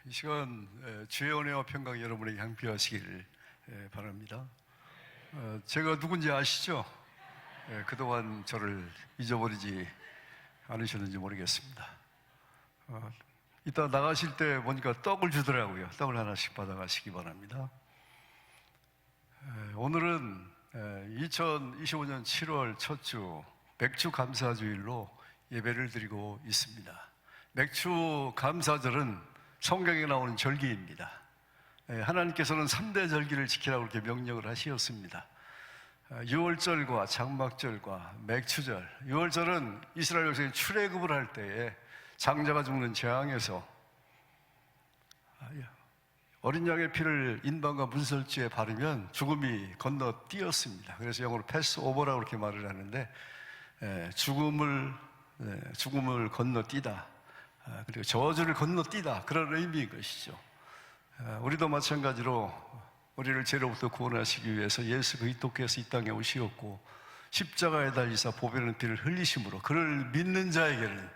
이 시간 주의 은혜와 평강 여러분에게 향피하시기를 바랍니다. 제가 누군지 아시죠? 그동안 저를 잊어버리지 않으셨는지 모르겠습니다. 이따 나가실 때 보니까 떡을 주더라고요. 떡을 하나씩 받아가시기 바랍니다. 오늘은 2025년 7월 첫 주 맥주 감사주일로 예배를 드리고 있습니다. 맥주 감사절은 성경에 나오는 절기입니다. 하나님께서는 3대 절기를 지키라고 그렇게 명령을 하셨습니다. 유월절과 장막절과 맥주절. 유월절은 이스라엘 백성이 출애굽을 할 때에 장자가 죽는 재앙에서 어린 양의 피를 인방과 문설주에 바르면 죽음이 건너뛰었습니다. 그래서 영어로 패스오버라고 그렇게 말을 하는데 죽음을 건너뛰다, 그리고 저주를 건너뛰다, 그런 의미인 것이죠. 우리도 마찬가지로 우리를 죄로부터 구원하시기 위해서 예수 그리스도께서 이 땅에 오시었고 십자가에 달리사 보배는 피를 흘리심으로 그를 믿는 자에게는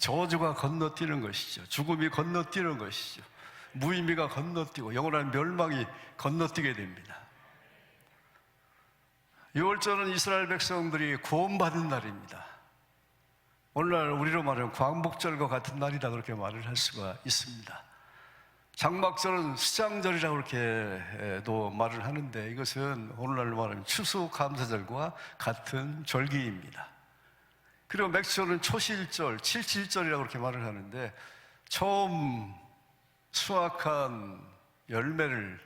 저주가 건너뛰는 것이죠. 죽음이 건너뛰는 것이죠. 무의미가 건너뛰고 영원한 멸망이 건너뛰게 됩니다. 6월절은 이스라엘 백성들이 구원받은 날입니다. 오늘날 우리로 말하면 광복절과 같은 날이다, 그렇게 말을 할 수가 있습니다. 장막절은 수장절이라고 그렇게도 말을 하는데 이것은 오늘날로 말하면 추수감사절과 같은 절기입니다. 그리고 맥주절은 초실절, 칠칠절이라고 그렇게 말을 하는데 처음 수확한 열매를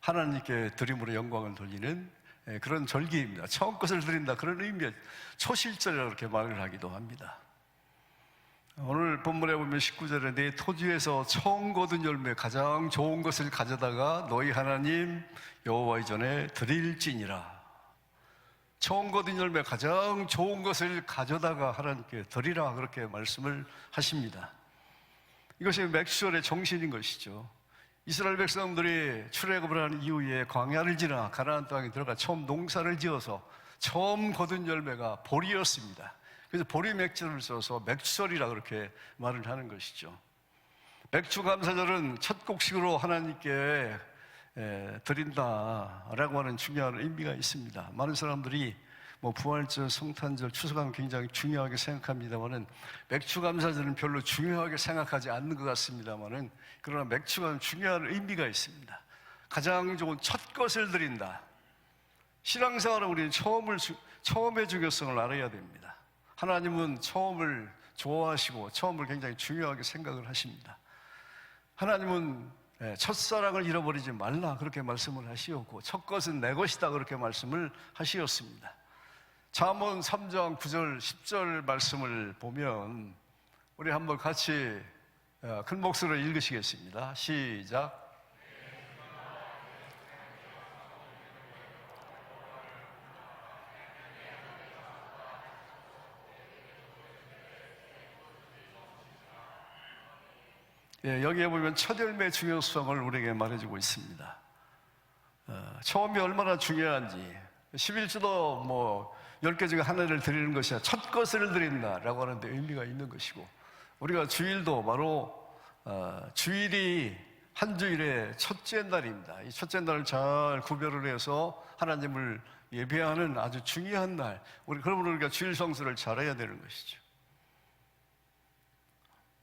하나님께 드림으로 영광을 돌리는 그런 절기입니다. 처음 것을 드린다, 그런 의미의 초실절이라고 그렇게 말을 하기도 합니다. 오늘 본문에 보면 19절에 내 토지에서 처음 거둔 열매 가장 좋은 것을 가져다가 너희 하나님 여호와의 전에 드릴지니라. 처음 거둔 열매 가장 좋은 것을 가져다가 하나님께 드리라, 그렇게 말씀을 하십니다. 이것이 맥주절의 정신인 것이죠. 이스라엘 백성들이 출애굽을 한 이후에 광야를 지나 가나안 땅에 들어가 처음 농사를 지어서 처음 거둔 열매가 보리였습니다. 그래서 보리 맥주를 써서 맥주절이라 그렇게 말을 하는 것이죠. 맥주 감사절은 첫 곡식으로 하나님께 드린다라고 하는 중요한 의미가 있습니다. 많은 사람들이 부활절, 성탄절, 추수감 굉장히 중요하게 생각합니다만은 맥주 감사절은 별로 중요하게 생각하지 않는 것 같습니다만은 그러나 맥주가 중요한 의미가 있습니다. 가장 좋은 첫 것을 드린다. 신앙생활은 우리는 처음의 중요성을 알아야 됩니다. 하나님은 처음을 좋아하시고 처음을 굉장히 중요하게 생각을 하십니다. 하나님은 첫사랑을 잃어버리지 말라, 그렇게 말씀을 하시었고 첫 것은 내 것이다, 그렇게 말씀을 하시었습니다. 잠언 3장 9절 10절 말씀을 보면 우리 한번 같이 큰 목소리로 읽으시겠습니다. 시작. 여기에 보면 첫 열매의 중요성을 우리에게 말해주고 있습니다. 처음이 얼마나 중요한지, 11주도 10개 중에 하나를 드리는 것이 아니라 첫 것을 드린다라고 하는데 의미가 있는 것이고, 우리가 주일도 바로 주일이 한 주일의 첫째 날입니다. 이 첫째 날을 잘 구별을 해서 하나님을 예배하는 아주 중요한 날, 그러므로 우리가 주일 성수를 잘해야 되는 것이죠.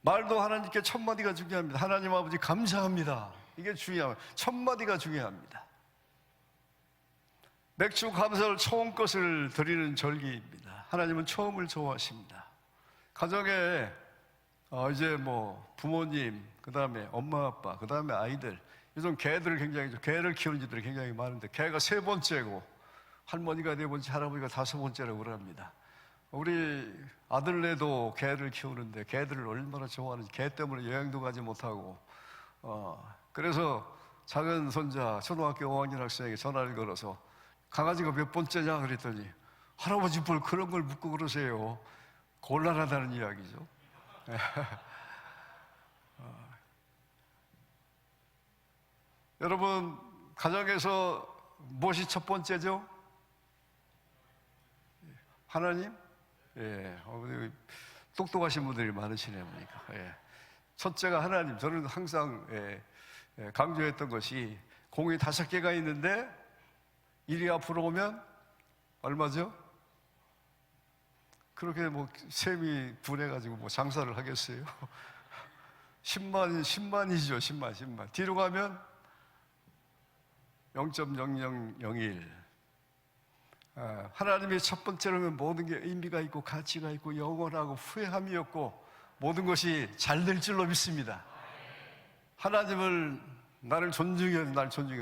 말도 하나님께 첫 마디가 중요합니다. 하나님 아버지 감사합니다, 이게 중요합니다. 첫 마디가 중요합니다. 맥주 감사를 처음 것을 드리는 절기입니다. 하나님은 처음을 좋아하십니다. 가정에 이제 부모님, 그 다음에 엄마 아빠, 그 다음에 아이들, 요즘 개를 키우는 집들이 굉장히 많은데 개가 세 번째고 할머니가 네 번째, 할아버지가 다섯 번째라고 그럽니다. 우리 아들네도 개를 키우는데 개들을 얼마나 좋아하는지, 개 때문에 여행도 가지 못하고 그래서 작은 손자 초등학교 5학년 학생에게 전화를 걸어서 강아지가 몇 번째냐 그랬더니 할아버지 뭘 그런 걸 묻고 그러세요, 곤란하다는 이야기죠. 여러분, 가정에서 무엇이 첫 번째죠? 하나님? 똑똑하신 분들이 많으시네요, 보니까. 첫째가 하나님. 저는 항상 강조했던 것이 공이 5개가 있는데 일이 앞으로 오면 얼마죠? 그렇게 뭐 셈이 분해가지고 뭐 장사를 하겠어요? 10만이죠. 10만. 뒤로 가면 0.0001. 하나님의 첫 번째로는 모든 게 의미가 있고 가치가 있고 영원하고 후회함이 없고 모든 것이 잘 될 줄로 믿습니다. 하나님을 나를 존중해,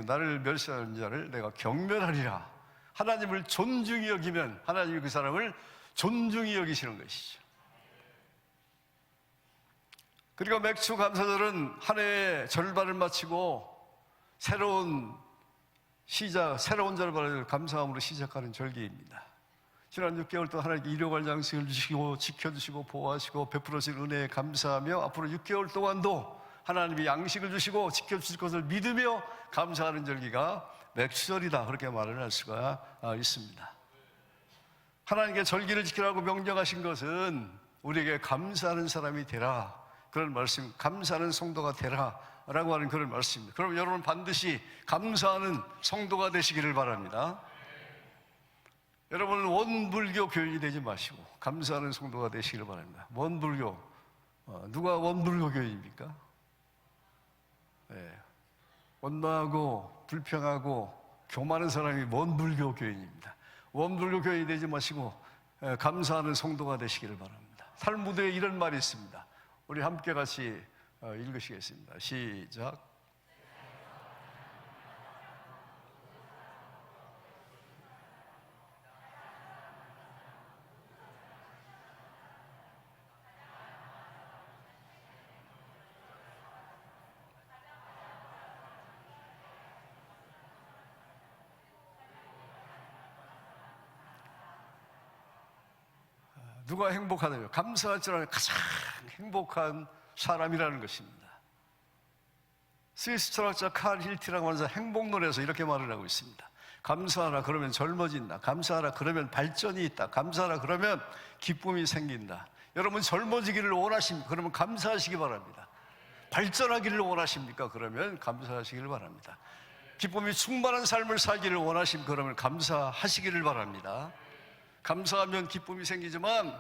나를 멸시하는 자를 내가 경멸하리라. 하나님을 존중히 여기면 하나님이 그 사람을 존중히 여기시는 것이죠. 그리고 맥주 감사절은 한 해의 절반을 마치고 새로운 절반을 감사함으로 시작하는 절기입니다. 지난 6개월 동안 하나님께 일용할 양식을 주시고 지켜주시고 보호하시고 베풀어주신 은혜에 감사하며 앞으로 6개월 동안도 하나님이 양식을 주시고 지켜주실 것을 믿으며 감사하는 절기가 맥주절이다, 그렇게 말을 할 수가 있습니다. 하나님께 절기를 지키라고 명령하신 것은 우리에게 감사하는 사람이 되라, 그런 말씀, 감사하는 성도가 되라 라고 하는 그런 말씀입니다. 그럼 여러분 반드시 감사하는 성도가 되시기를 바랍니다. 여러분은 원불교 교인이 되지 마시고 감사하는 성도가 되시기를 바랍니다. 원불교, 누가 원불교 교인입니까? 원망하고 불평하고 교만한 사람이 원불교 교인입니다. 원불교 교인이 되지 마시고 감사하는 성도가 되시기를 바랍니다. 탈무드에 이런 말이 있습니다. 우리 함께 같이 읽으시겠습니다. 시작. 누가 행복하다고요? 감사할 줄 아는 가장 행복한 사람이라는 것입니다. 스위스 철학자 칼 힐티라고 하는 사람 행복론에서 이렇게 말을 하고 있습니다. 감사하라 그러면 젊어진다. 감사하라 그러면 발전이 있다. 감사하라 그러면 기쁨이 생긴다. 여러분 젊어지기를 원하십니까? 그러면 감사하시기 바랍니다. 발전하기를 원하십니까? 그러면 감사하시기를 바랍니다. 기쁨이 충만한 삶을 살기를 원하십니까? 그러면 감사하시기를 바랍니다. 감사하면 기쁨이 생기지만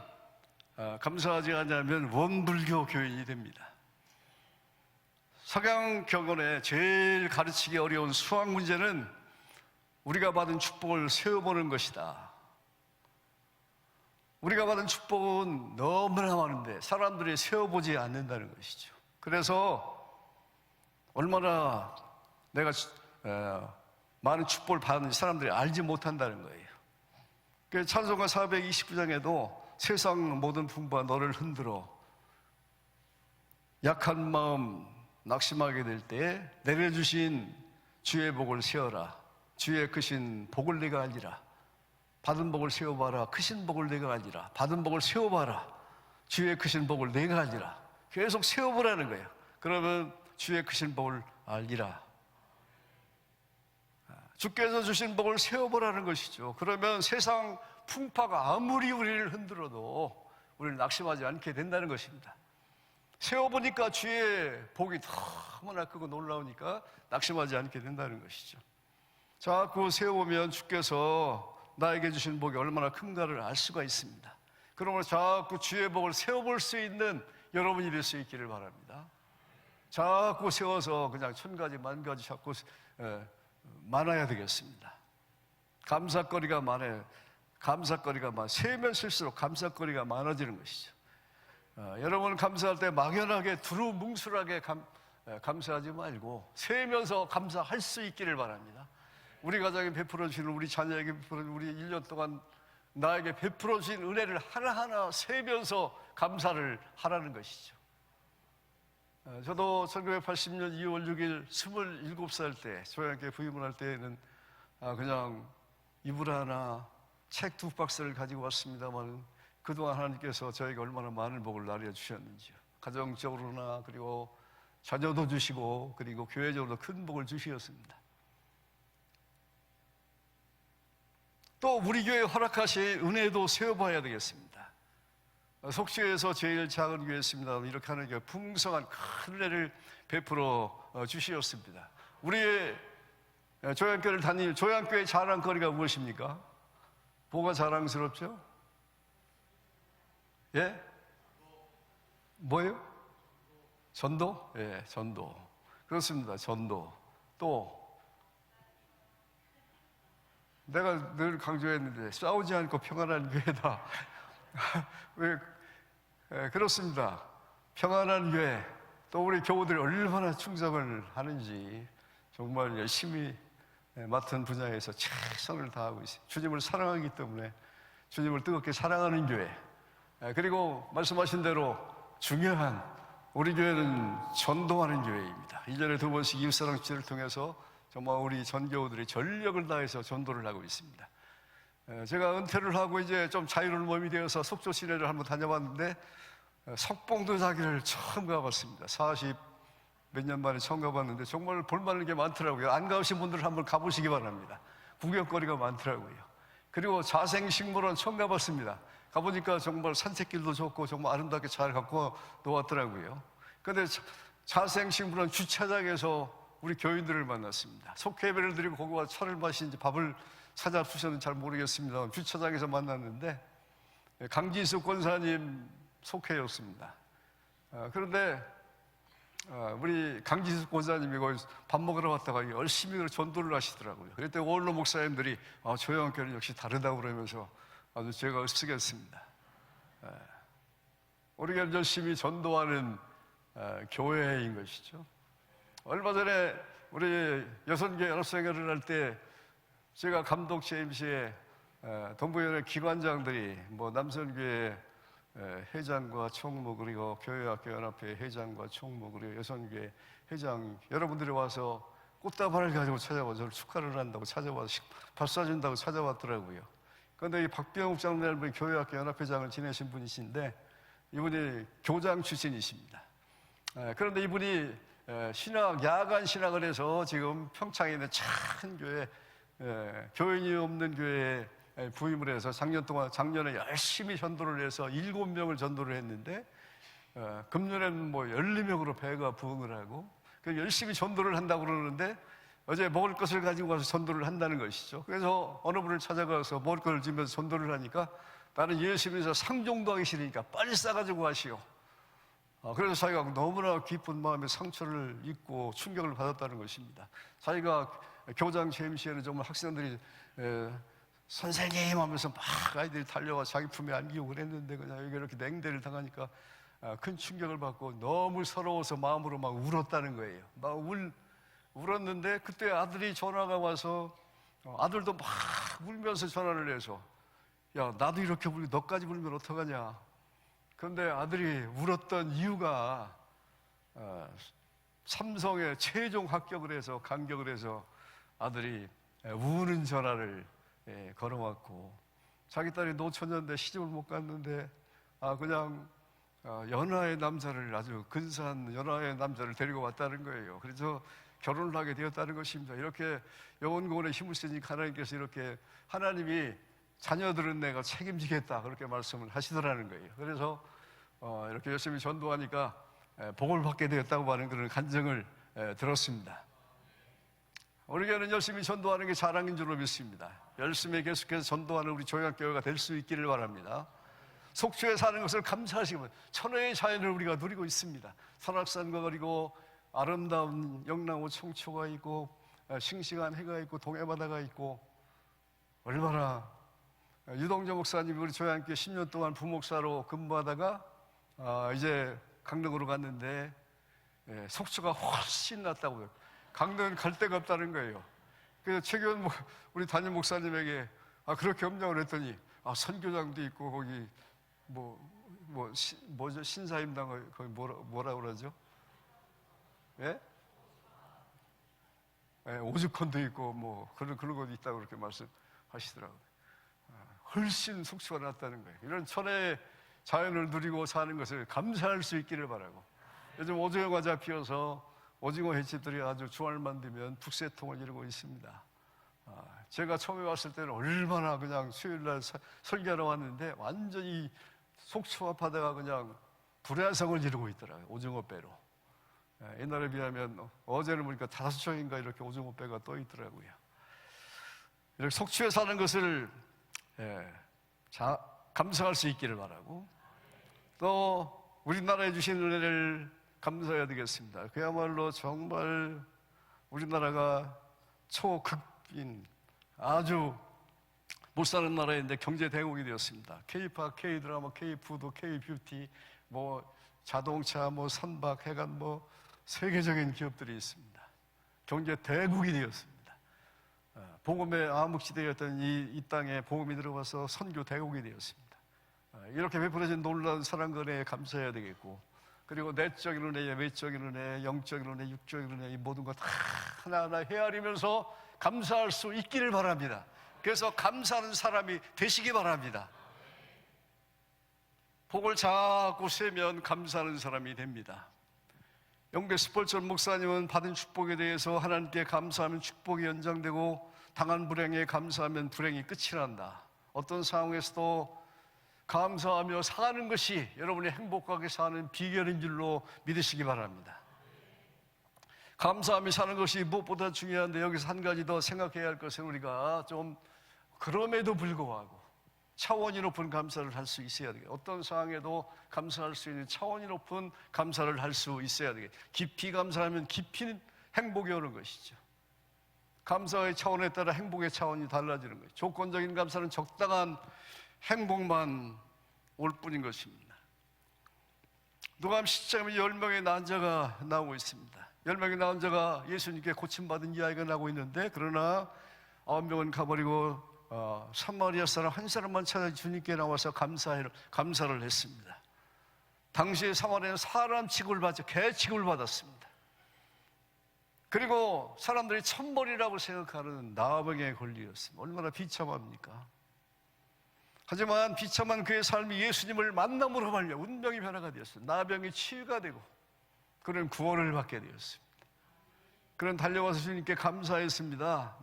감사하지 않으면 원불교 교인이 됩니다. 석양경건에 제일 가르치기 어려운 수학 문제는 우리가 받은 축복을 세어보는 것이다. 우리가 받은 축복은 너무나 많은데 사람들이 세어보지 않는다는 것이죠. 그래서 얼마나 내가 많은 축복을 받는지 사람들이 알지 못한다는 거예요. 찬송가 429장에도 세상 모든 풍부가 너를 흔들어 약한 마음 낙심하게 될 때 내려주신 주의 복을 세어라. 주의 크신 복을 내가 알리라. 받은 복을 세어봐라. 크신 복을 내가 알리라. 받은 복을 세어봐라. 주의 크신 복을 내가 알리라. 계속 세어보라는 거예요. 그러면 주의 크신 복을 알리라. 주께서 주신 복을 세어보라는 것이죠. 그러면 세상 풍파가 아무리 우리를 흔들어도 우리를 낙심하지 않게 된다는 것입니다. 세어보니까 주의 복이 너무나 크고 놀라우니까 낙심하지 않게 된다는 것이죠. 자꾸 세어보면 주께서 나에게 주신 복이 얼마나 큰가를 알 수가 있습니다. 그러므로 자꾸 주의 복을 세어볼 수 있는 여러분이 될 수 있기를 바랍니다. 자꾸 세워서 그냥 1000가지 만가지 자꾸 많아야 되겠습니다. 감사거리가 많아요. 세면 쓸수록 감사거리가 많아지는 것이죠. 여러분 감사할 때 막연하게 두루뭉술하게 감사하지 말고 세면서 감사할 수 있기를 바랍니다. 우리 가정에 베풀어 주시는, 우리 자녀에게 베풀어 주시는, 우리 1년 동안 나에게 베풀어 주신 은혜를 하나하나 세면서 감사를 하라는 것이죠. 저도 1980년 2월 6일 27살 때 조양께 부임을 할 때에는 그냥 이불 하나, 책 2박스를 가지고 왔습니다만 그동안 하나님께서 저에게 얼마나 많은 복을 나누어 주셨는지요. 가정적으로나 그리고 자녀도 주시고 그리고 교회적으로도 큰 복을 주셨습니다. 또 우리 교회에 허락하신 은혜도 세어봐야 되겠습니다. 속초에서 제일 작은 교회였습니다. 이렇게 하는 게 풍성한 큰 은혜를 베풀어 주시었습니다. 우리의 조양교회를 다니는 조양교회의 자랑거리가 무엇입니까? 뭐가 자랑스럽죠? 예? 뭐예요? 전도? 예, 전도. 그렇습니다. 전도. 또 내가 늘 강조했는데 싸우지 않고 평안한 교회다. 왜? 예, 그렇습니다. 평안한 교회. 또 우리 교우들이 얼마나 충성을 하는지 정말 열심히 맡은 분야에서 최선을 다하고 있습니다. 주님을 사랑하기 때문에 주님을 뜨겁게 사랑하는 교회. 그리고 말씀하신 대로 중요한 우리 교회는 전도하는 교회입니다. 1년에 2번씩 이웃사랑 주제를 통해서 정말 우리 전교우들이 전력을 다해서 전도를 하고 있습니다. 제가 은퇴를 하고 이제 좀 자유로운 몸이 되어서 속초 시내를 한번 다녀봤는데 석봉도 자기를 처음 가봤습니다. 40 몇 년 만에 처음 가봤는데 정말 볼만한 게 많더라고요. 안 가보신 분들은 한번 가보시기 바랍니다. 구경거리가 많더라고요. 그리고 자생식물원 처음 가봤습니다. 가보니까 정말 산책길도 좋고 정말 아름답게 잘 갖고 놓았더라고요. 그런데 자생식물원 주차장에서 우리 교인들을 만났습니다. 속회 예배를 드리고 거기 와서 차를 마시는지 밥을 찾아주셨는지 잘 모르겠습니다. 주차장에서 만났는데 강진수 권사님 속회였습니다. 그런데 우리 강진수 권사님이 거기 밥 먹으러 왔다가 열심히 전도를 하시더라고요. 그랬더니 원로 목사님들이 조양교회는 역시 다르다고 그러면서 아주 제가 으쓱했습니다. 우리가 열심히 전도하는 교회인 것이죠. 얼마 전에 우리 여선교회 연합생활을 할 때 제가 감독 JMC에 동부연회 기관장들이 뭐 남선교회 회장과 총무 그리고 교회학교 연합회 회장과 총무 그리고 여선교회 회장 여러분들이 와서 꽃다발을 가지고 찾아와서 저를 축하를 한다고 찾아와서 밥 사준다고 찾아왔더라고요. 그런데 이 박병욱 장로님은 교회학교 연합회장을 지내신 분이신데 이분이 교장 출신이십니다. 그런데 이분이 야간 신학을 해서 지금 평창에 있는 작은 교회, 교인이 없는 교회에 부임을 해서 작년에 열심히 전도를 해서 7명을 전도를 했는데, 금년에는 뭐 12명으로 배가 부흥을 하고, 열심히 전도를 한다고 그러는데, 어제 먹을 것을 가지고 가서 전도를 한다는 것이죠. 그래서 어느 분을 찾아가서 먹을 것을 주면서 전도를 하니까, 나는 예수님에서 상종도 하기 싫으니까 빨리 싸가지고 가시오. 그래서 자기가 너무나 깊은 마음의 상처를 입고 충격을 받았다는 것입니다. 자기가 교장 JMC에는 정말 학생들이 선생님 하면서 막 아이들이 달려와 자기 품에 안기고 그랬는데 그냥 여기 이렇게 냉대를 당하니까 큰 충격을 받고 너무 서러워서 마음으로 막 울었다는 거예요. 막 울었는데 그때 아들이 전화가 와서 아들도 막 울면서 전화를 해서 야 나도 이렇게 울고 너까지 울면 어떡하냐. 그런데 아들이 울었던 이유가 삼성에 최종 합격을 해서 강격을 해서 아들이 우는 전화를 걸어왔고 자기 딸이 노처녀인데 시집을 못 갔는데 그냥 연하의 남자를 아주 근사한 연하의 남자를 데리고 왔다는 거예요. 그래서 결혼을 하게 되었다는 것입니다. 이렇게 영혼구원에 힘을 쓰니까 하나님께서 이렇게 하나님이 자녀들은 내가 책임지겠다 그렇게 말씀을 하시더라는 거예요. 그래서 이렇게 열심히 전도하니까 복을 받게 되었다고 하는 그런 간증을 들었습니다. 우리 교회는 열심히 전도하는 게 자랑인 줄로 믿습니다. 열심히 계속해서 전도하는 우리 조약교회가 될 수 있기를 바랍니다. 속초에 사는 것을 감사하시고 천혜의 자연을 우리가 누리고 있습니다. 설악산과 그리고 아름다운 영랑호 청초가 있고 싱싱한 해가 있고 동해바다가 있고 얼마나 유동재 목사님이 우리 조양교회 10년 동안 부목사로 근무하다가 이제 강릉으로 갔는데 속초가 훨씬 낫다고요. 강릉은 갈 데가 없다는 거예요. 그래서 최규현 우리 담임 목사님에게 그렇게 염려를 했더니 선교장도 있고 거기 뭐죠 신사임당 거기 뭐라 그러죠? 예? 오죽헌도 있고 뭐 그런 곳이 있다고 그렇게 말씀하시더라고요. 훨씬 속초가 낫다는 거예요. 이런 천혜의 자연을 누리고 사는 것을 감사할 수 있기를 바라고 요즘 오징어 과자 피어서 오징어 횟집들이 아주 주말만 되면 북새통을 이루고 있습니다. 제가 처음에 왔을 때는 얼마나 그냥 수요일날 설교하러 왔는데 완전히 속초와바다가 그냥 불야성을 이루고 있더라고요. 오징어 배로. 옛날에 비하면 어제는 보니까 5척인가 이렇게 오징어 배가 떠 있더라고요. 이렇게 속초에 사는 것을 감사할 수 있기를 바라고, 또 우리나라에 주신 은혜를 감사해야 되겠습니다. 그야말로 정말 우리나라가 초극빈, 아주 못 사는 나라인데 경제 대국이 되었습니다. K-팝, K-드라마, K-푸드, K-뷰티, 자동차, 선박, 해관, 세계적인 기업들이 있습니다. 경제 대국이 되었습니다. 복음의 암흑시대였던 이 땅에 복음이 들어와서 선교 대국이 되었습니다. 이렇게 베풀어진 놀라운 사랑과 은혜에 감사해야 되겠고, 그리고 내적인 은혜, 외적인 은혜, 영적인 은혜, 육적인 은혜, 이 모든 것 다 하나하나 헤아리면서 감사할 수 있기를 바랍니다. 그래서 감사하는 사람이 되시기 바랍니다. 복을 자꾸 세면 감사하는 사람이 됩니다. 영배 스폴전 목사님은 받은 축복에 대해서 하나님께 감사하면 축복이 연장되고 당한 불행에 감사하면 불행이 끝이 난다. 어떤 상황에서도 감사하며 사는 것이 여러분이 행복하게 사는 비결인 줄로 믿으시기 바랍니다. 감사하며 사는 것이 무엇보다 중요한데, 여기서 한 가지 더 생각해야 할 것은 우리가 좀 그럼에도 불구하고 차원이 높은 감사를 할 수 있어야 되겠다. 어떤 상황에도 감사할 수 있는 차원이 높은 감사를 할 수 있어야 되겠다. 깊이 감사하면 깊이 행복이 오는 것이죠. 감사의 차원에 따라 행복의 차원이 달라지는 거예요. 조건적인 감사는 적당한 행복만 올 뿐인 것입니다. 누가복음 10장에 10명의 난자가 나오고 있습니다. 10명의 난자가 예수님께 고침받은 이야기가 나오고 있는데, 그러나 9명은 가버리고 사마리아 사람 한 사람만 찾아 주님께 나와서 감사를 했습니다. 당시에 사마리아는 사람 취급을 받죠. 개 취급을 받았습니다. 그리고 사람들이 천벌이라고 생각하는 나병에 걸리었습니다. 얼마나 비참합니까? 하지만 비참한 그의 삶이 예수님을 만남으로 말려 운명이 변화가 되었어요. 나병이 치유가 되고 그는 구원을 받게 되었습니다. 그는 달려와서 주님께 감사했습니다.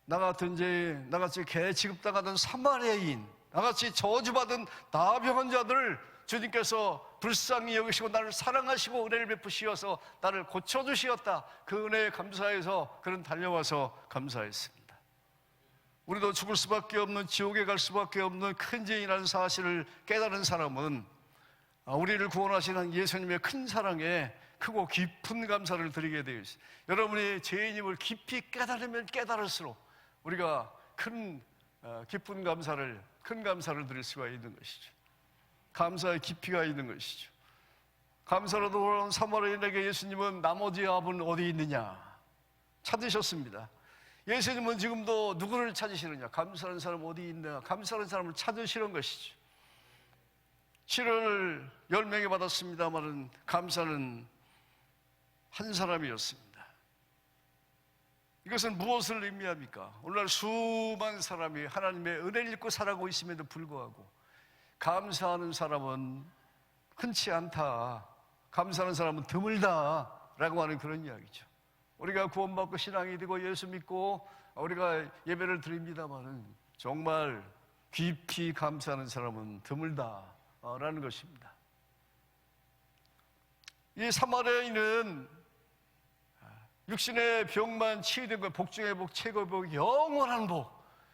나같이 개 취급당하던 사마리아인, 나같이 저주받은 나병한 자들을 주님께서 불쌍히 여기시고 나를 사랑하시고 은혜를 베푸시어서 나를 고쳐주시었다. 그 은혜에 감사해서 그는 달려와서 감사했습니다. 우리도 죽을 수밖에 없는, 지옥에 갈 수밖에 없는 큰 죄인이라는 사실을 깨달은 사람은 우리를 구원하시는 예수님의 큰 사랑에 크고 깊은 감사를 드리게 되어 있습니다. 여러분이 죄인임을 깊이 깨달으면 깨달을수록 우리가 깊은 감사를, 큰 감사를 드릴 수가 있는 것이죠. 감사의 깊이가 있는 것이죠. 감사로 돌아온 사마리아인에게 예수님은 나머지 압은 어디 있느냐 찾으셨습니다. 예수님은 지금도 누구를 찾으시느냐? 감사하는 사람 어디 있느냐? 감사하는 사람을 찾으시는 것이죠. 치료를 10명이 받았습니다마는 감사는 한 사람이었습니다. 이것은 무엇을 의미합니까? 오늘날 수많은 사람이 하나님의 은혜를 입고 살아가고 있음에도 불구하고 감사하는 사람은 흔치 않다, 감사하는 사람은 드물다 라고 하는 그런 이야기죠. 우리가 구원받고 신앙이 되고 예수 믿고 우리가 예배를 드립니다마는 정말 깊이 감사하는 사람은 드물다라는 것입니다. 이 사마리아인은 육신의 병만 치유된 것, 복 중의 복, 최고의 복, 영원한 복,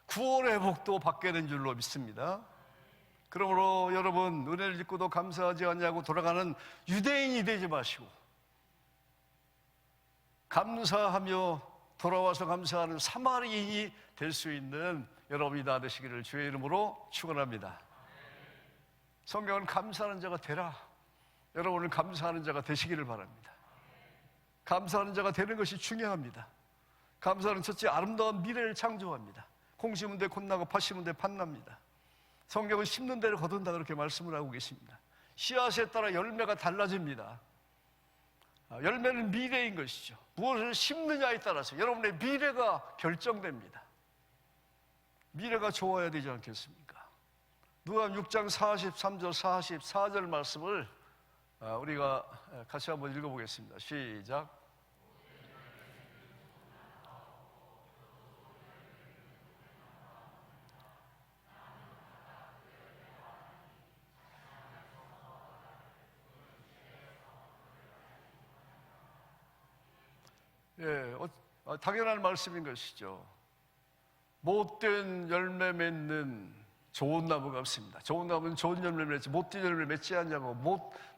구원의 복도 받게 된 줄로 믿습니다. 그러므로 여러분, 은혜를 입고도 감사하지 않냐고 돌아가는 유대인이 되지 마시고 감사하며 돌아와서 감사하는 사마리아인이 될 수 있는 여러분이 다 되시기를 주의 이름으로 축원합니다. 성경은 감사하는 자가 되라. 여러분은 감사하는 자가 되시기를 바랍니다. 감사하는 자가 되는 것이 중요합니다. 감사는 첫째 아름다운 미래를 창조합니다. 콩 심은 데 콩나고 팥 심은 데 팥 납니다. 성경은 심는 대로 거둔다 그렇게 말씀을 하고 계십니다. 씨앗에 따라 열매가 달라집니다. 열매는 미래인 것이죠. 무엇을 심느냐에 따라서 여러분의 미래가 결정됩니다. 미래가 좋아야 되지 않겠습니까? 누가복음 6장 43절 44절 말씀을 우리가 같이 한번 읽어보겠습니다. 시작. 당연한 말씀인 것이죠. 못된 열매 맺는 좋은 나무가 없습니다. 좋은 나무는 좋은 열매를 맺지 못된 열매를 맺지 않냐고.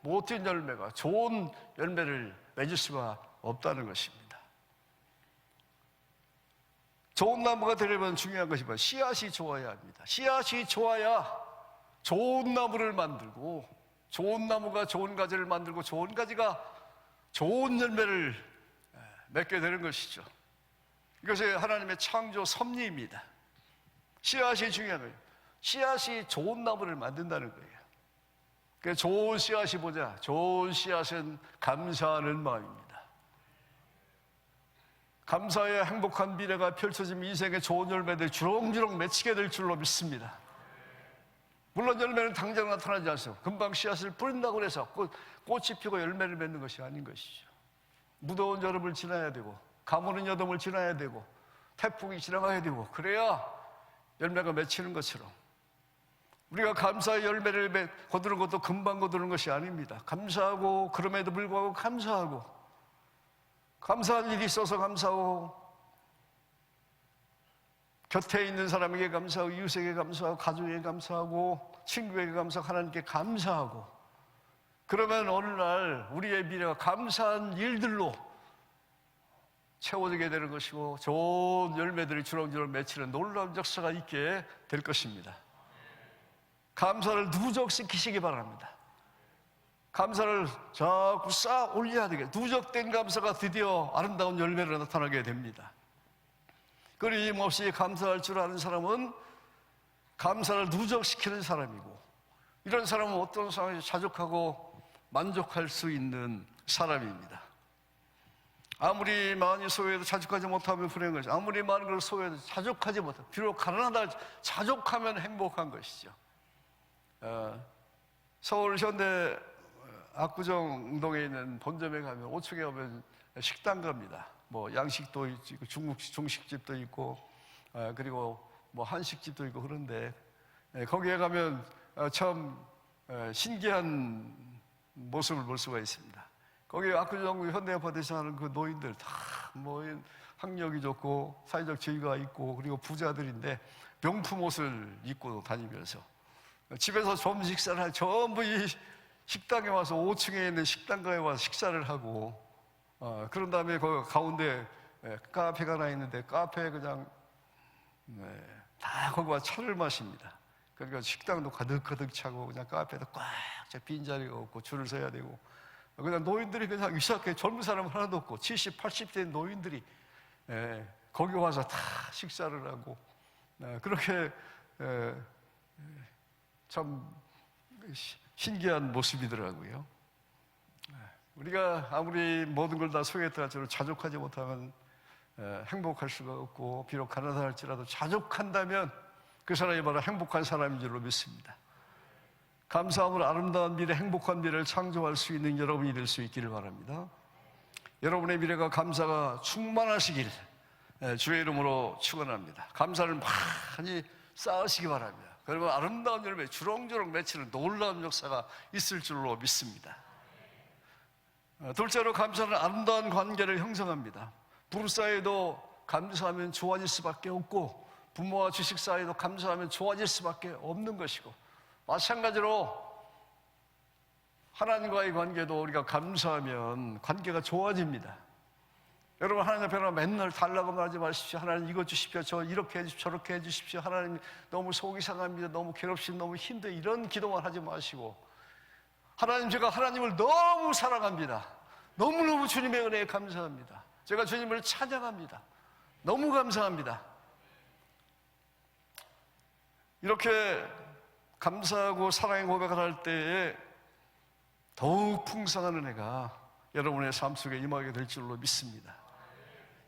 못된 열매가 좋은 열매를 맺을 수가 없다는 것입니다. 좋은 나무가 되려면 중요한 것이 뭐예요? 씨앗이 좋아야 합니다. 씨앗이 좋아야 좋은 나무를 만들고, 좋은 나무가 좋은 가지를 만들고, 좋은 가지가 좋은 열매를 맺게 되는 것이죠. 이것이 하나님의 창조 섭리입니다. 씨앗이 중요한 거예요. 씨앗이 좋은 나무를 만든다는 거예요. 그러니까 좋은 씨앗이 보자. 좋은 씨앗은 감사하는 마음입니다. 감사해야 행복한 미래가 펼쳐지면 인생의 좋은 열매들이 주렁주렁 맺히게 될 줄로 믿습니다. 물론 열매는 당장 나타나지 않습니다. 금방 씨앗을 뿌린다고 해서 꽃이 피고 열매를 맺는 것이 아닌 것이죠. 무더운 여름을 지나야 되고, 가무는 여름을 지나야 되고, 태풍이 지나가야 되고, 그래야 열매가 맺히는 것처럼 우리가 감사의 열매를 거두는 것도 금방 거두는 것이 아닙니다. 감사하고, 그럼에도 불구하고 감사하고, 감사한 일이 있어서 감사하고, 곁에 있는 사람에게 감사하고, 이웃에게 감사하고, 가족에게 감사하고, 친구에게 감사하고, 하나님께 감사하고, 그러면 어느 날 우리의 미래가 감사한 일들로 채워지게 되는 것이고, 좋은 열매들이 주렁주렁 맺히는 놀라운 역사가 있게 될 것입니다. 감사를 누적시키시기 바랍니다. 감사를 자꾸 쌓아 올려야 되겠다. 누적된 감사가 드디어 아름다운 열매로 나타나게 됩니다. 끊임없이 감사할 줄 아는 사람은 감사를 누적시키는 사람이고, 이런 사람은 어떤 상황에서 자족하고 만족할 수 있는 사람입니다. 아무리 많이 소유해도 자족하지 못하면 불행한 것이죠. 아무리 많은 걸 소유해도 자족하지 못하면, 비록 가난하다 자족하면 행복한 것이죠. 서울 현대 압구정동에 있는 본점에 가면 5층에 가면 식당 갑니다. 뭐 양식도 있고 중식집도 있고, 그리고 뭐 한식집도 있고, 그런데 거기에 가면 참 신기한 모습을 볼 수가 있습니다. 거기 압구정 현대아파트에서 하는 그 노인들 다 뭐 학력이 좋고 사회적 지위가 있고, 그리고 부자들인데 명품 옷을 입고 다니면서 집에서 점심 식사를 할 전부 이 식당에 와서 5층에 있는 식당가에 와서 식사를 하고, 그런 다음에 거기 가운데 카페가 하나 있는데 카페에 그냥 다 거기 와서 차를 마십니다. 그러니까 식당도 가득가득 차고 그냥 카페도 꽉 차, 빈자리가 없고 줄을 서야 되고, 그냥 노인들이 그냥 이상하게 젊은 사람 하나도 없고 70, 80대 노인들이 거기 와서 다 식사를 하고, 그렇게 참 신기한 모습이더라고요. 우리가 아무리 모든 걸 다 소유했다 할지라도 자족하지 못하면 행복할 수가 없고, 비록 가난하다 할지라도 자족한다면 그 사람이 바로 행복한 사람인 줄로 믿습니다. 감사함으로 아름다운 미래, 행복한 미래를 창조할 수 있는 여러분이 될 수 있기를 바랍니다. 여러분의 미래가 감사가 충만하시길 주의 이름으로 축원합니다. 감사를 많이 쌓으시기 바랍니다. 그러면 아름다운 열매, 주렁주렁 맺히는 놀라운 역사가 있을 줄로 믿습니다. 둘째로, 감사는 아름다운 관계를 형성합니다. 부부 사이에도 감사하면 좋아질 수밖에 없고, 부모와 주식 사이에도 감사하면 좋아질 수밖에 없는 것이고, 마찬가지로 하나님과의 관계도 우리가 감사하면 관계가 좋아집니다. 여러분, 하나님 앞에 맨날 달라고 말하지 마십시오. 하나님 이것 주십시오, 저 이렇게 해주십시오, 저렇게 해주십시오. 하나님 너무 속이 상합니다, 너무 괴롭습니다, 너무 힘들어요, 이런 기도만 하지 마시고, 하나님, 제가 하나님을 너무 사랑합니다, 너무너무 주님의 은혜에 감사합니다, 제가 주님을 찬양합니다, 너무 감사합니다, 이렇게 감사하고 사랑의 고백을 할 때에 더욱 풍성한 은혜가 여러분의 삶 속에 임하게 될 줄로 믿습니다.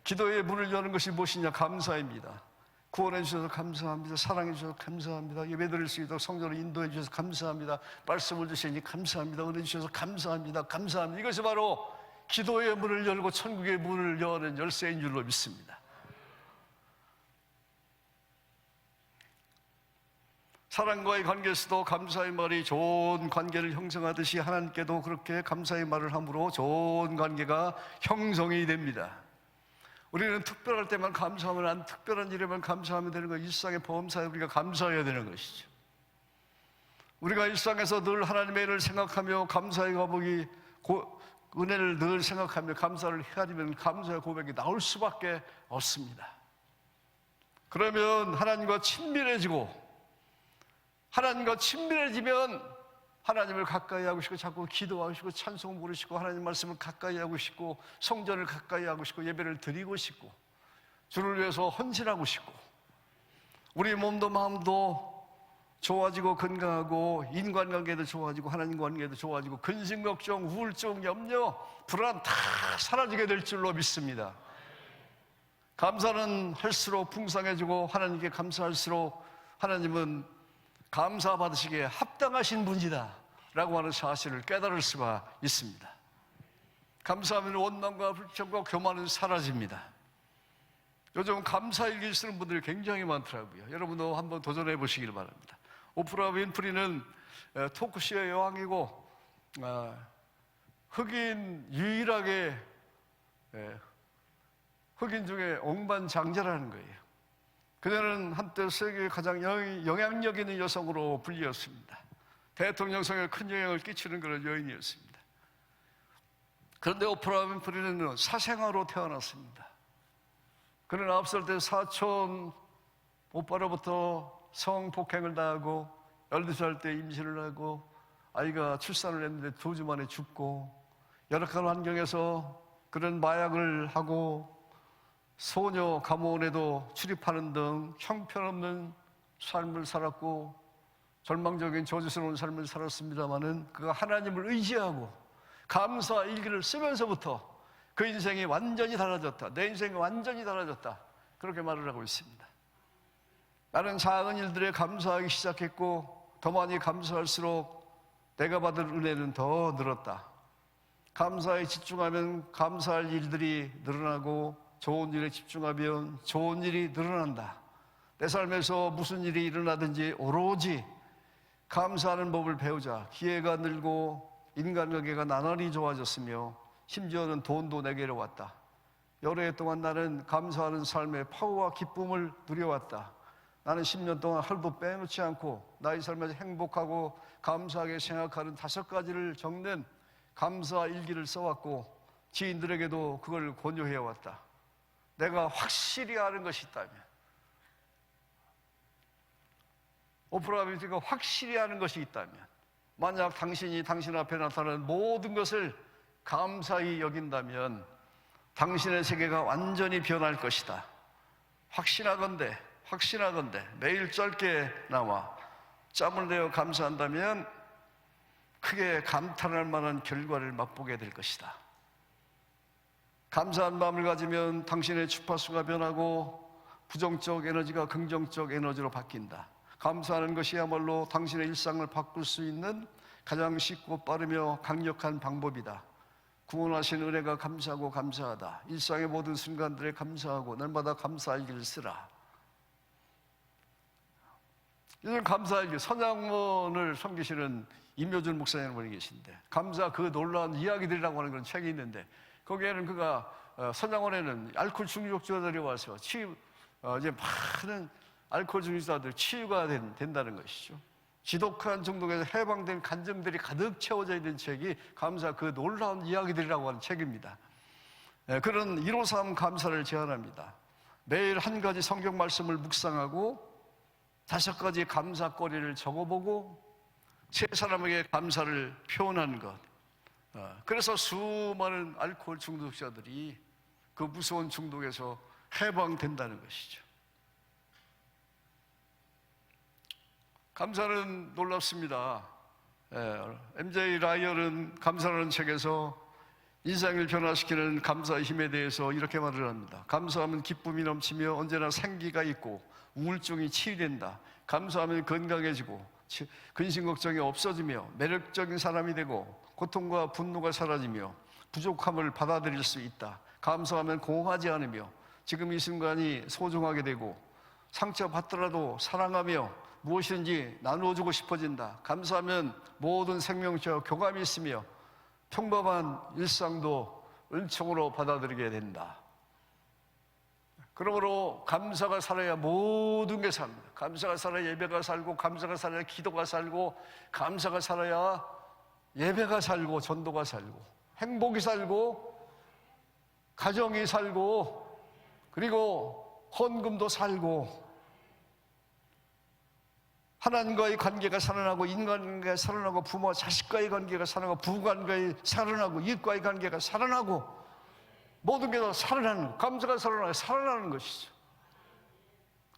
기도의 문을 여는 것이 무엇이냐? 감사입니다. 구원해 주셔서 감사합니다. 사랑해 주셔서 감사합니다. 예배드릴 수 있도록 성전을 인도해 주셔서 감사합니다. 말씀을 주시니 감사합니다. 은혜 주셔서 감사합니다. 감사합니다. 이것이 바로 기도의 문을 열고 천국의 문을 여는 열쇠인 줄로 믿습니다. 사랑과의 관계에서도 감사의 말이 좋은 관계를 형성하듯이, 하나님께도 그렇게 감사의 말을 함으로 좋은 관계가 형성이 됩니다. 우리는 특별할 때만 감사하면 안, 특별한 일에만 감사하면 되는 거, 일상의 범사에 우리가 감사해야 되는 것이죠. 우리가 일상에서 늘 하나님의 은혜를 생각하며 감사의 고백이 은혜를 늘 생각하며 감사를 해야 되면 감사의 고백이 나올 수밖에 없습니다. 그러면 하나님과 친밀해지고, 하나님과 친밀해지면 하나님을 가까이 하고 싶고 자꾸 기도하고 싶고 찬송 부르시고 하나님 말씀을 가까이 하고 싶고 성전을 가까이 하고 싶고 예배를 드리고 싶고 주를 위해서 헌신하고 싶고, 우리 몸도 마음도 좋아지고 건강하고 인간관계도 좋아지고 하나님 관계도 좋아지고 근심 걱정 우울증 염려 불안 다 사라지게 될 줄로 믿습니다. 감사는 할수록 풍성해지고 하나님께 감사할수록 하나님은 감사받으시기에 합당하신 분이다 라고 하는 사실을 깨달을 수가 있습니다. 감사하면 원망과 불평과 교만은 사라집니다. 요즘 감사일기 쓰는 분들이 굉장히 많더라고요. 여러분도 한번 도전해 보시길 바랍니다. 오프라 윈프리는 토크쇼의 여왕이고 흑인 유일하게 흑인 중에 억만장자라는 거예요. 그녀는 한때 세계의 가장 영향력 있는 여성으로 불리었습니다. 대통령성에 큰 영향을 끼치는 그런 여인이었습니다. 그런데 오프라 윈프리는 사생아로 태어났습니다. 그는 9살 때 사촌 오빠로부터 성폭행을 당하고 12살 때 임신을 하고 아이가 출산을 했는데 2주 만에 죽고, 열악한 환경에서 그런 마약을 하고 소녀 감호원에도 출입하는 등 형편없는 삶을 살았고 절망적인 저주스러운 삶을 살았습니다마는 그가 하나님을 의지하고 감사 일기를 쓰면서부터 그 인생이 완전히 달라졌다. 내 인생이 완전히 달라졌다. 그렇게 말을 하고 있습니다. 나는 작은 일들에 감사하기 시작했고 더 많이 감사할수록 내가 받을 은혜는 더 늘었다. 감사에 집중하면 감사할 일들이 늘어나고 좋은 일에 집중하면 좋은 일이 늘어난다. 내 삶에서 무슨 일이 일어나든지 오로지 감사하는 법을 배우자. 기회가 늘고 인간관계가 나날이 좋아졌으며 심지어는 돈도 내게로 왔다. 여러 해 동안 나는 감사하는 삶의 파워와 기쁨을 누려왔다. 나는 10년 동안 하루도 빼놓지 않고 나의 삶에서 행복하고 감사하게 생각하는 5가지를 적는 감사 일기를 써왔고 지인들에게도 그걸 권유해왔다. 내가 확실히 아는 것이 있다면, 오프라 윈프리가 확실히 아는 것이 있다면, 만약 당신이 당신 앞에 나타나는 모든 것을 감사히 여긴다면 당신의 세계가 완전히 변할 것이다. 확신하건대 매일 짧게나마 짬을 내어 감사한다면 크게 감탄할 만한 결과를 맛보게 될 것이다. 감사한 마음을 가지면 당신의 주파수가 변하고 부정적 에너지가 긍정적 에너지로 바뀐다. 감사하는 것이야말로 당신의 일상을 바꿀 수 있는 가장 쉽고 빠르며 강력한 방법이다. 구원하신 은혜가 감사하고 감사하다. 일상의 모든 순간들에 감사하고 날마다 감사일기를 쓰라. 요즘 감사일기, 선양원을 섬기시는 임효준 목사님 분이 계신데 감사 그 놀라운 이야기들이라고 하는 그런 책이 있는데 거기에는 그가 선양원에는 알코올 중독자들이 와서 이제 많은 알코올 중독자들 치유가 된다는 것이죠. 지독한 중독에서 해방된 간증들이 가득 채워져 있는 책이 감사 그 놀라운 이야기들이라고 하는 책입니다. 그런 153 감사를 제안합니다. 매일 한 가지 성경 말씀을 묵상하고 5가지 감사거리를 적어보고 세 사람에게 감사를 표현하는 것. 그래서 수많은 알코올 중독자들이 그 무서운 중독에서 해방된다는 것이죠. 감사는 놀랍습니다. MJ 라이언은 감사라는 책에서 인생을 변화시키는 감사의 힘에 대해서 이렇게 말을 합니다. 감사하면 기쁨이 넘치며 언제나 생기가 있고 우울증이 치유된다. 감사하면 건강해지고 근심 걱정이 없어지며 매력적인 사람이 되고 고통과 분노가 사라지며 부족함을 받아들일 수 있다. 감사하면 공허하지 않으며 지금 이 순간이 소중하게 되고 상처받더라도 사랑하며 무엇이든지 나누어주고 싶어진다. 감사하면 모든 생명체와 교감이 있으며 평범한 일상도 은총으로 받아들이게 된다. 그러므로 감사가 살아야 모든 게 삽니다. 감사가 살아야 예배가 살고, 감사가 살아야 기도가 살고, 감사가 살아야 예배가 살고, 전도가 살고, 행복이 살고, 가정이 살고, 그리고 헌금도 살고, 하나님과의 관계가 살아나고, 인간관계가 살아나고, 부모 자식과의 관계가 살아나고, 부부간과의 살아나고, 이웃과의 관계가 살아나고, 모든 게 다 살아나는, 감사가 살아나는 것이죠.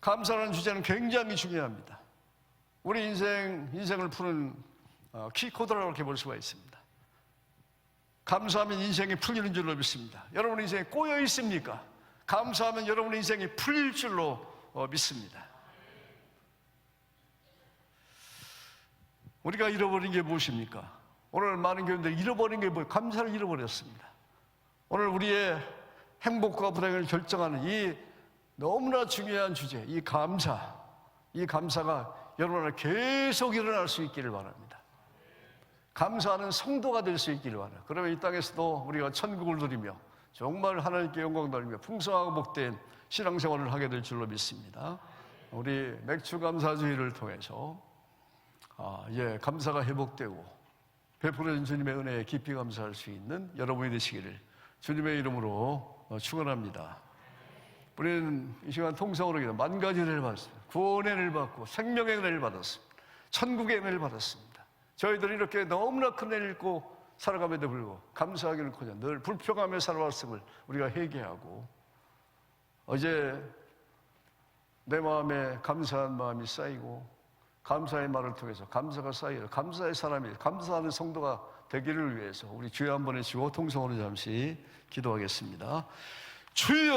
감사라는 주제는 굉장히 중요합니다. 우리 인생을 푸는 키코드라고 이렇게 볼 수가 있습니다. 감사하면 인생이 풀리는 줄로 믿습니다. 여러분 인생이 꼬여 있습니까? 감사하면 여러분 인생이 풀릴 줄로 믿습니다. 우리가 잃어버린 게 무엇입니까? 오늘 많은 교인들이 잃어버린 게 뭐예요? 감사를 잃어버렸습니다. 오늘 우리의 행복과 불행을 결정하는 이 너무나 중요한 주제, 이 감사가 여러분 안에 계속 일어날 수 있기를 바랍니다. 감사하는 성도가 될 수 있기를 바랍니다. 그러면 이 땅에서도 우리가 천국을 누리며 정말 하나님께 영광 돌리며 풍성하고 복된 신앙생활을 하게 될 줄로 믿습니다. 우리 맥주 감사주의를 통해서 감사가 회복되고 베풀어진 주님의 은혜에 깊이 감사할 수 있는 여러분이 되시기를 주님의 이름으로 축원합니다. 우리는 이 시간 통성으로 기도 만 가지 은혜를 받았습니다. 구원의 은혜를 받고 생명의 은혜를 받았습니다. 천국의 은혜를 받았습니다. 저희들이 이렇게 너무나 큰 은혜를 입고 살아감에도 불구하고 감사하기는커녕 늘 불평하며 살아왔음을 우리가 회개하고, 어제 내 마음에 감사한 마음이 쌓이고 감사의 말을 통해서 감사가 쌓여 감사의 사람이, 감사하는 성도가 되기를 위해서 우리 주여 한번 해주시고 통성으로 잠시 기도하겠습니다. 주여